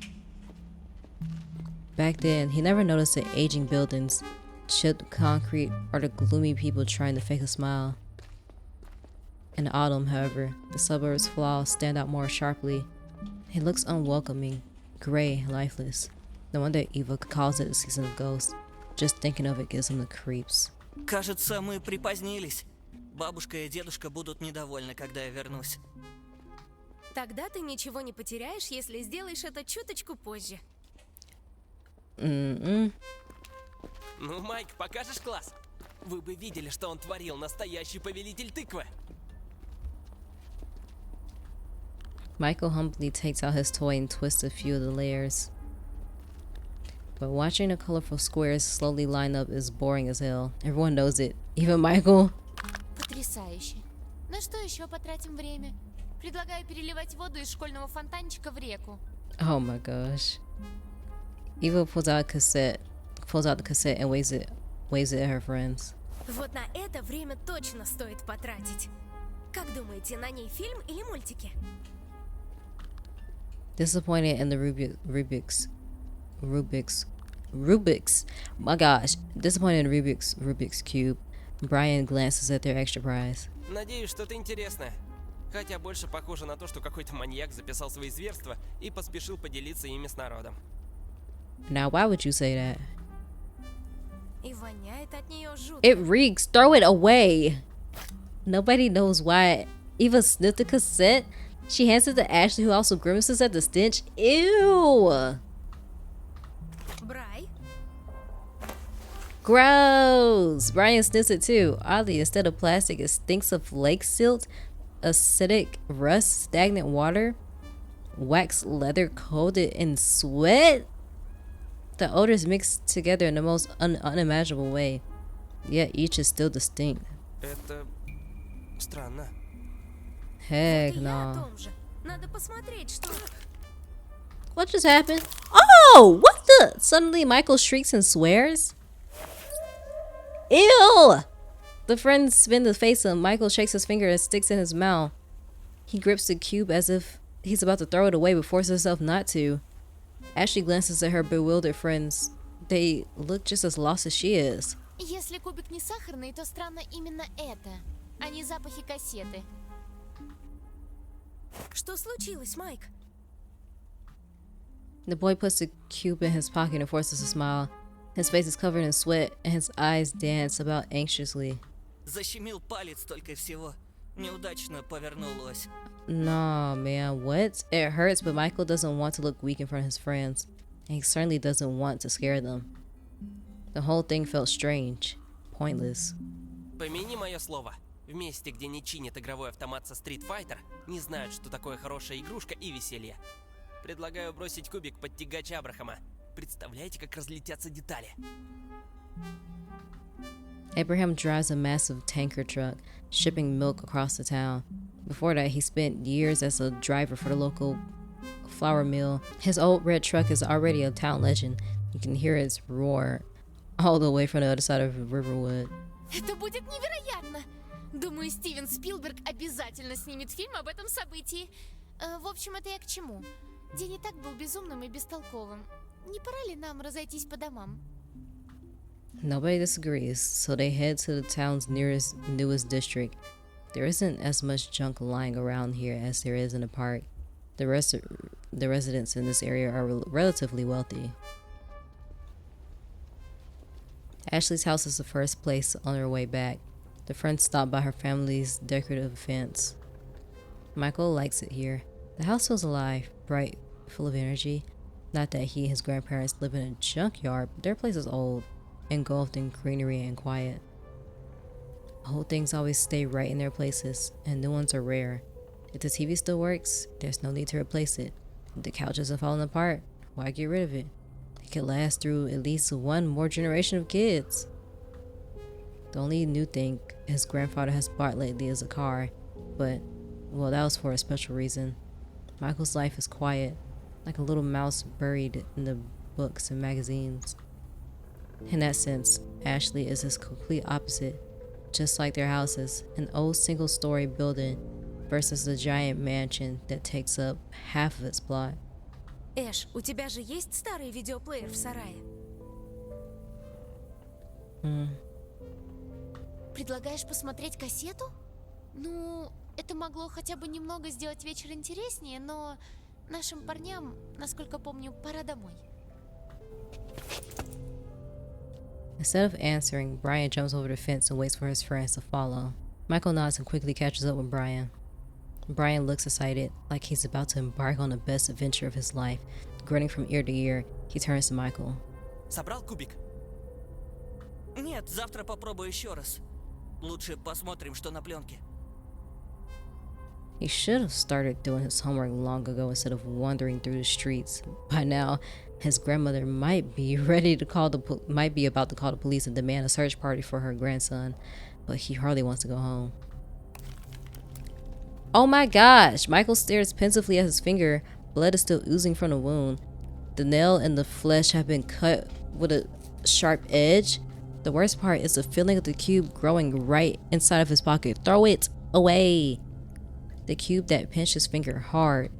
Back then, he never noticed the aging buildings, chipped concrete, or the gloomy people trying to fake a smile. In the autumn, however, the suburb's flaws stand out more sharply. It looks unwelcoming, gray, lifeless. No wonder Eva calls it the season of ghosts. Just thinking of it gives him the creeps. Кажется, мы припозднились. Бабушка и дедушка будут недовольны, когда я вернусь. Тогда ты ничего не потеряешь, если сделаешь это чуточку позже. Ну, Майк, покажешь класс? Вы бы видели, что он творил, настоящий повелитель тыквы. Michael humbly takes out his toy and twists a few of the layers. But watching the colorful squares slowly line up is boring as hell. Everyone knows it, even Michael. Потрясающе. На что еще потратим время? Предлагаю переливать воду из школьного фонтанчика в реку. Oh my gosh. Eva pulls out the cassette and waves it at her friends. Вот на это время точно стоит потратить. Как думаете, на ней фильм или мультики? Disappointed in the Rubik's. My gosh. Disappointed in Rubik's Cube. Brian glances at their extra prize. Надеюсь, что-то интересное. Хотя больше похоже на то, что какой-то маньяк записал свои зверства и поспешил поделиться ими с народом. Now, why would you say that? И воняет от нее жутко. It reeks. Throw it away. Nobody knows why. Eva sniffed the cassette. She hands it to Ashley, who also grimaces at the stench. Ew. Брай, Gross. Brian sniffs it too. Oddly, instead of plastic, it stinks of lake silt, acidic rust, stagnant water, wax leather coated in sweat. The odors mix together in the most unimaginable way, yet each is still distinct. Это странно. Heck и я о no. том же. Надо посмотреть, что... What just happened? Oh, what the? Suddenly, Michael shrieks and swears. Ew! The friends spin to face him. Michael shakes his finger and sticks in his mouth. He grips the cube as if he's about to throw it away but forces himself not to. Ashley glances at her bewildered friends. They look just as lost as she is. Если кубик не сахарный, то странно именно это, а не запахи кассеты. Что случилось, Майк? The boy puts the cube in his pocket and forces a smile. His face is covered in sweat and his eyes dance about anxiously. Защемил палец только и всего. Неудачно повернул ось. Nah, man, what? It hurts, but Michael doesn't want to look weak in front of his friends. And he certainly doesn't want to scare them. The whole thing felt strange, pointless. Помяни мое слово. В месте, где не чинят игровой автомат со Street Fighter, не знают, что такое хорошая игрушка и веселье. Предлагаю бросить кубик под тягач Абрахама. Представляете, как разлетятся детали? Abraham drives a massive tanker truck, shipping milk across the town. Before that, he spent years as a driver for the local flour mill. His old red truck is already a town legend. You can hear its roar all the way from the other side of Riverwood. Это будет невероятно! Думаю, Стивен Спилберг обязательно снимет фильм об этом событии. В общем, это я к чему? День и так был безумным и бестолковым. Не пора ли нам разойтись по домам? Nobody disagrees, so they head to the town's newest district. There isn't as much junk lying around here as there is in the park. The residents in this area are relatively wealthy. Ashley's house is the first place on her way back. The friends stop by her family's decorative fence. Michael likes it here. The house feels alive, bright, full of energy. Not that he and his grandparents live in a junkyard, but their place is old, engulfed in greenery and quiet. Old things always stay right in their places, and new ones are rare. If the TV still works, there's no need to replace it. If the couch isn't falling apart, why get rid of it? It could last through at least one more generation of kids. The only new thing his grandfather has bought lately is a car, but, well, that was for a special reason. Michael's life is quiet, like a little mouse buried in the books and magazines. In that sense, Ashley is his complete opposite, just like their houses, an old single-story building versus the giant mansion that takes up half of its plot. Эш, у тебя же есть старый видеоплеер в сарае? Предлагаешь посмотреть кассету? Ну, это могло хотя бы немного сделать вечер интереснее, но нашим парням, насколько помню, пора домой. Instead of answering, Brian jumps over the fence and waits for his friends to follow. Michael nods and quickly catches up with Brian. Brian looks excited, like he's about to embark on the best adventure of his life. Grinning from ear to ear, he turns to Michael. Собрал кубик? Нет, завтра попробую еще раз. Лучше посмотрим, что на пленке. He should have started doing his homework long ago instead of wandering through the streets. By now, His grandmother might be ready to call might be about to call the police and demand a search party for her grandson, but he hardly wants to go home. Oh my gosh! Michael stares pensively at his finger. Blood is still oozing from the wound. The nail and the flesh have been cut with a sharp edge. The worst part is the feeling of the cube growing right inside of his pocket. Throw it away! The cube that pinched his finger hard.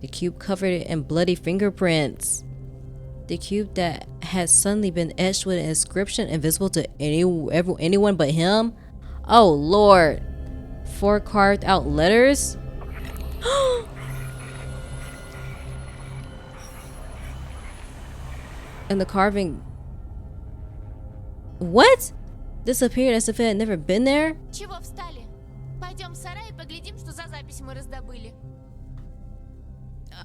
The cube covered it in bloody fingerprints. The cube that had suddenly been etched with an inscription invisible to anyone but him. Oh Lord. 4 carved out letters? And the carving... What? Disappeared as if it had never been there? Чего встали? Пойдем в сарай и поглядим, что за запись мы раздобыли.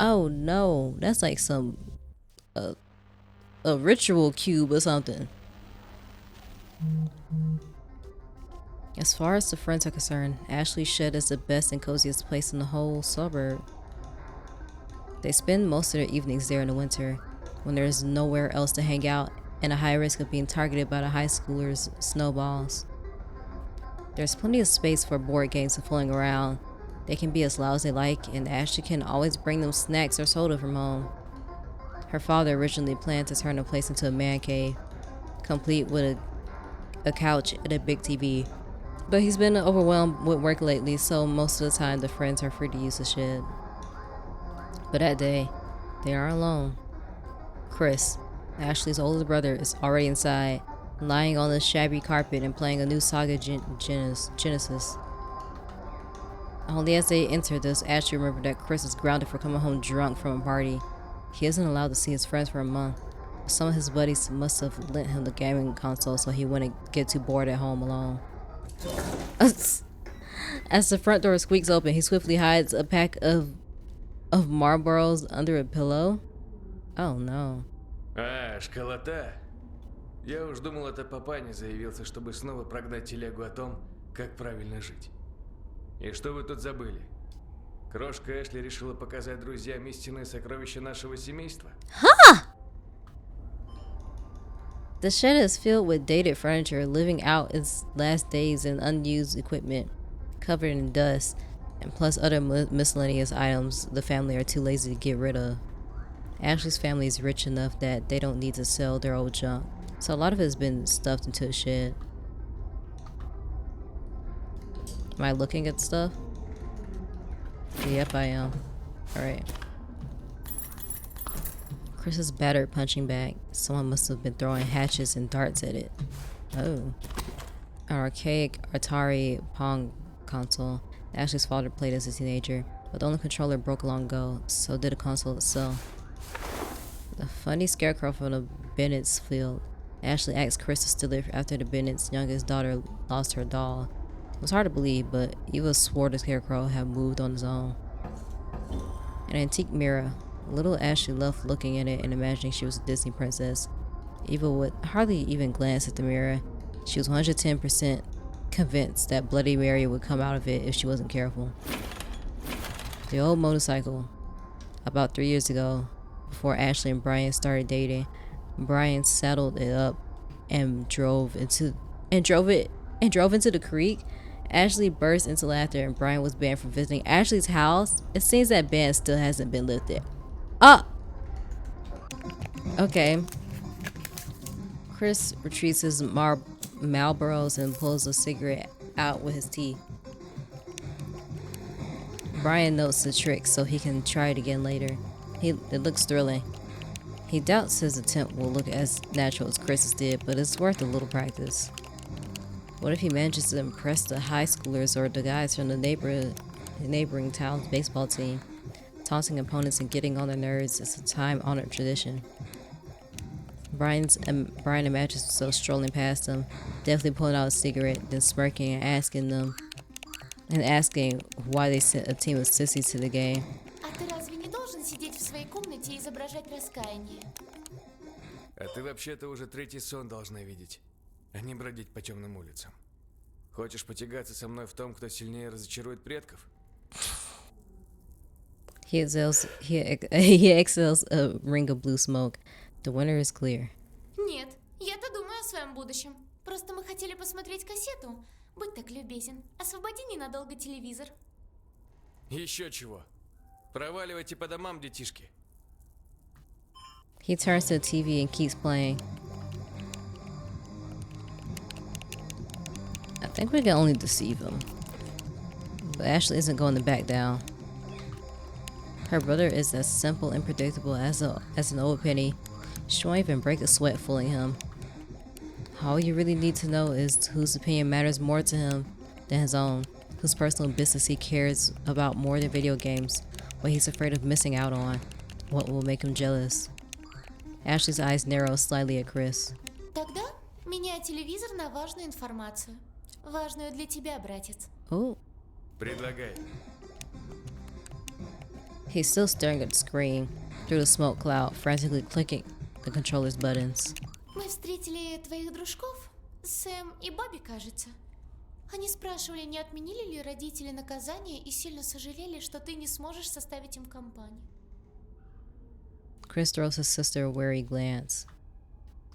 Oh no, that's like some... a ritual cube or something. As far as the friends are concerned, Ashley's shed is the best and coziest place in the whole suburb. They spend most of their evenings there in the winter, when there is nowhere else to hang out and a high risk of being targeted by the high schoolers' snowballs. There's plenty of space for board games fooling around. They can be as loud as they like, and Ashley can always bring them snacks or soda from home. Her father originally planned to turn the place into a man cave, complete with a couch and a big TV. But he's been overwhelmed with work lately, so most of the time the friends are free to use the shed. But that day, they are alone. Chris, Ashley's older brother, is already inside, lying on the shabby carpet and playing a new Saga Genesis. Only as they enter does Ashley remember that Chris is grounded for coming home drunk from a party. He isn't allowed to see his friends for a month. Some of his buddies must have lent him the gaming console so he wouldn't get too bored at home alone. As the front door squeaks open, he swiftly hides a pack of Marlboros under a pillow. Oh no. А, школота. Я уж думал, это папаня заявился, чтобы снова прогнать телегу о том, как правильно жить. И что вы тут забыли? Крошка Эшли решила показать друзьям истинное сокровище нашего семейства? The shed is filled with dated furniture, living out its last days in unused equipment, covered in dust, and plus other miscellaneous items the family are too lazy to get rid of. Ashley's family is rich enough that they don't need to sell their old junk, so a lot of it has been stuffed into a shed. Am I looking at stuff? Yep, I am. Alright. Chris's battered punching bag. Someone must have been throwing hatchets and darts at it. Oh. An archaic Atari Pong console. Ashley's father played as a teenager, but the only controller broke long ago, so did the console itself. The funny scarecrow from the Bennett's field. Ashley asked Chris to steal it after the Bennett's youngest daughter lost her doll. It was hard to believe, but Eva swore the scarecrow had moved on his own. An antique mirror. Little Ashley loved looking at it and imagining she was a Disney princess. Eva would hardly even glance at the mirror. She was 110% convinced that Bloody Mary would come out of it if she wasn't careful. The old motorcycle. About 3 years ago, before Ashley and Brian started dating, Brian saddled it up and drove into the creek. Ashley burst into laughter and Brian was banned from visiting Ashley's house. It seems that ban still hasn't been lifted. Okay. Chris retrieves his Marlboros and pulls a cigarette out with his teeth. Brian notes the trick so he can try it again later. It looks thrilling. He doubts his attempt will look as natural as Chris's did, but it's worth a little practice. What if he manages to impress the high schoolers or the guys from the neighboring town's baseball team? Taunting opponents and getting on their nerves is a time-honored tradition. Brian imagines himself strolling past them, deftly pulling out a cigarette, then smirking and asking why they sent a team of sissies to the game. А ты разве не должен сидеть в своей комнате и изображать раскаяние? А ты вообще-то уже третий сон должна видеть, а не бродить по темным улицам. Хочешь потягаться со мной в том, кто сильнее разочарует предков? He exhales a ring of blue smoke. The winner is clear. Нет, я-то думаю о своем будущем. Просто мы хотели посмотреть кассету. Будь так любезен, освободи ненадолго телевизор. Еще чего. Проваливайте по домам, детишки. He turns to the TV and keeps playing. I think we can only deceive him. But Ashley isn't going to back down. Her brother is as simple and predictable as an old penny. She won't even break a sweat fooling him. All you really need to know is whose opinion matters more to him than his own, whose personal business he cares about more than video games, what he's afraid of missing out on, what will make him jealous. Ashley's eyes narrow slightly at Chris. Тогда меняй телевизор на важную информацию. Важную для тебя, братец. Oh, Предлагай. he's still staring at the screen through the smoke cloud, frantically clicking the controller's buttons. Мы встретили твоих дружков, Сэм и Бобби, кажется. Они спрашивали, не отменили ли родители наказание и сильно сожалели, что ты не сможешь составить им компанию. Chris throws his sister a wary glance.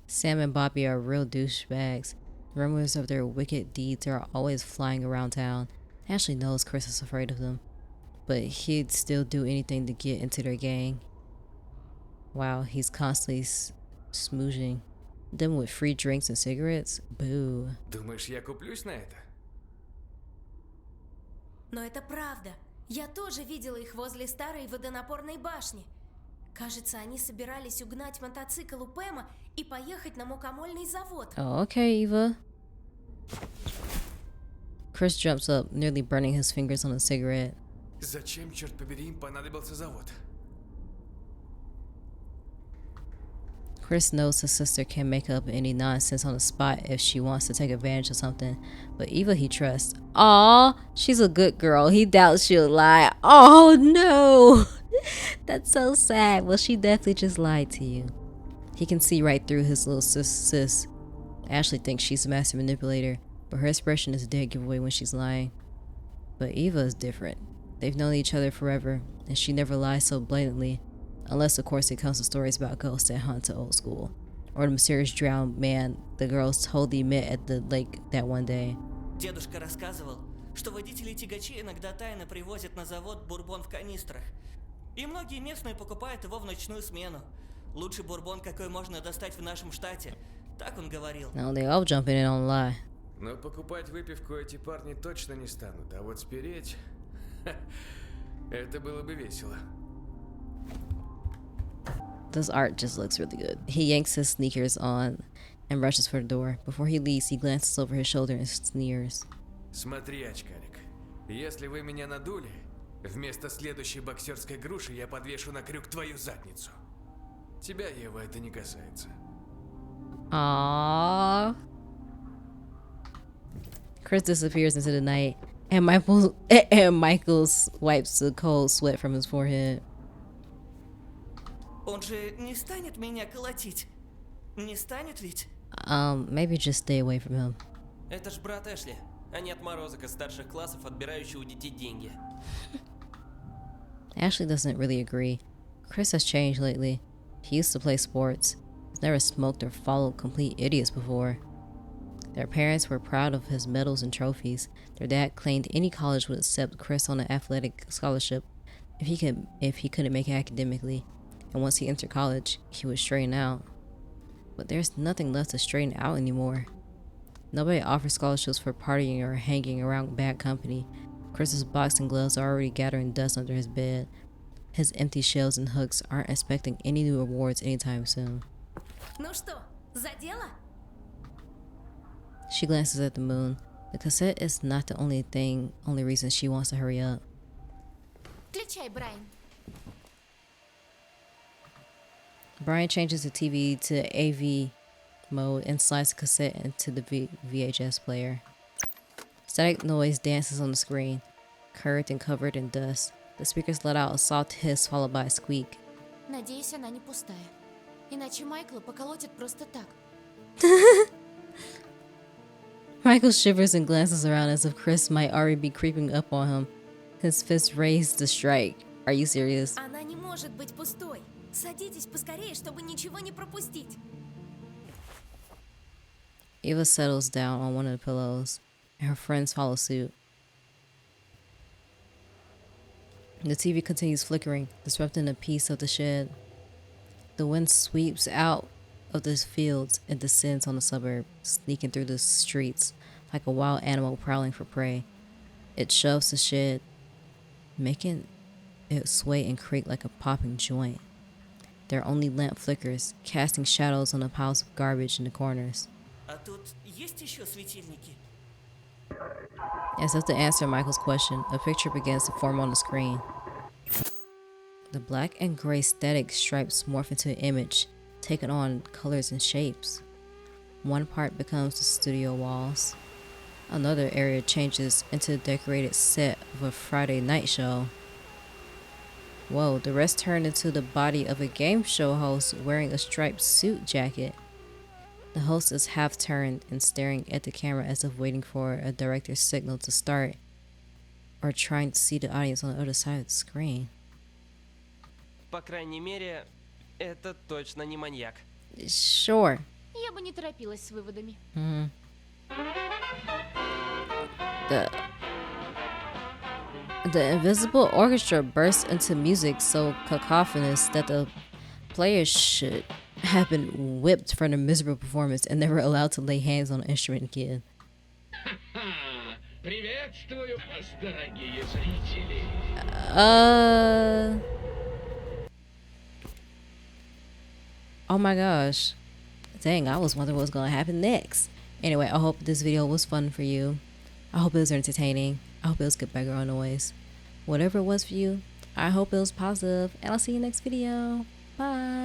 Sam and Bobby are real douchebags. Rumors of their wicked deeds are always flying around town. Ashley knows Chris is afraid of them, but he'd still do anything to get into their gang. Wow, he's constantly smoozing. Them with free drinks and cigarettes? Boo. Думаешь, я куплюсь на это? Но это правда. Я тоже видела их возле старой водонапорной башни. Кажется, они собирались угнать мотоцикл у Пэма и поехать на мукомольный завод. Oh, okay, Eva. Chris jumps up, nearly burning his fingers on a cigarette. Зачем, черт побери, им понадобился завод? Chris knows his sister can make up any nonsense on the spot if she wants to take advantage of something, but Eva he trusts. Aw, she's a good girl. He doubts she'll lie. Oh no! That's so sad. Well, she definitely just lied to you. He can see right through his little sis. Ashley thinks she's a master manipulator, but her expression is a dead giveaway when she's lying. But Eva is different. They've known each other forever, and she never lies so blatantly. Unless, of course, it comes to stories about ghosts that haunt the old school. Or the mysterious drowned man the girls totally met at the lake that one day. Дедушка рассказывал, что водители тягачей иногда тайно привозят на завод бурбон в канистрах. И многие местные покупают его в ночную смену. Лучший бурбон, какой можно достать в нашем штате. Так он говорил. No, they all jump in and don't lie. Но покупать выпивку эти парни точно не станут, а вот спереть... это было бы весело. This art just looks really good. He yanks his sneakers on and rushes for the door. Before he leaves, he glances over his shoulder and sneers. Смотри, очкарик, если вы меня надули, вместо следующей боксерской груши я подвешу на крюк твою задницу. Тебя, Ева, это не касается. Aww. Chris disappears into the night, and Michael wipes the cold sweat from his forehead. Он же не станет меня колотить. Не станет ведь? Maybe just stay away from him. Это ж брат Эшли, а не отморозок из старших классов, отбирающий у детей деньги. Ashley doesn't really agree. Chris has changed lately. He used to play sports. He's never smoked or followed complete idiots before. Their parents were proud of his medals and trophies. Their dad claimed any college would accept Chris on an athletic scholarship if he couldn't make it academically. And once he entered college, he would straighten out. But there's nothing left to straighten out anymore. Nobody offers scholarships for partying or hanging around bad company. Chris's boxing gloves are already gathering dust under his bed. His empty shells and hooks aren't expecting any new awards anytime soon. Ну что, за дело? She glances at the moon. The cassette is not the only reason she wants to hurry up. Включай, Брайан. Brian changes the TV to AV mode and slides the cassette into the VHS player. Static noise dances on the screen, curved and covered in dust. The speakers let out a soft hiss followed by a squeak. Надеюсь, она не пустая. Иначе Майкла поколотят просто так. Michael shivers and glances around as if Chris might already be creeping up on him, his fist raised to strike. Are you serious? Она не может быть пустой. Садитесь поскорее, чтобы ничего не пропустить. Eva settles down on one of the pillows, and her friends follow suit. The TV continues flickering, disrupting the peace of the shed. The wind sweeps out of the fields and descends on the suburb, sneaking through the streets like a wild animal prowling for prey. It shoves the shed, making it sway and creak like a popping joint. Their only lamp flickers, casting shadows on the piles of garbage in the corners. А тут есть еще светильники? As if to answer Michael's question, a picture begins to form on the screen. The black and gray static stripes morph into an image, taking on colors and shapes. One part becomes the studio walls. Another area changes into a decorated set of a Friday night show. Whoa, the rest turned into the body of a game show host wearing a striped suit jacket. The host is half turned and staring at the camera as if waiting for a director's signal to start, or trying to see the audience on the other side of the screen. По крайней мере, это точно не маньяк. Sure. Я бы не торопилась с выводами. The invisible orchestra bursts into music so cacophonous that the players should have been whipped for the miserable performance and never allowed to lay hands on an instrument again. Приветствую вас, дорогие зрители. Oh my gosh. Dang, I was wondering what's going to happen next. Anyway, I hope this video was fun for you. I hope it was entertaining. I hope it was good background noise. Whatever it was for you, I hope it was positive. And I'll see you next video. Bye.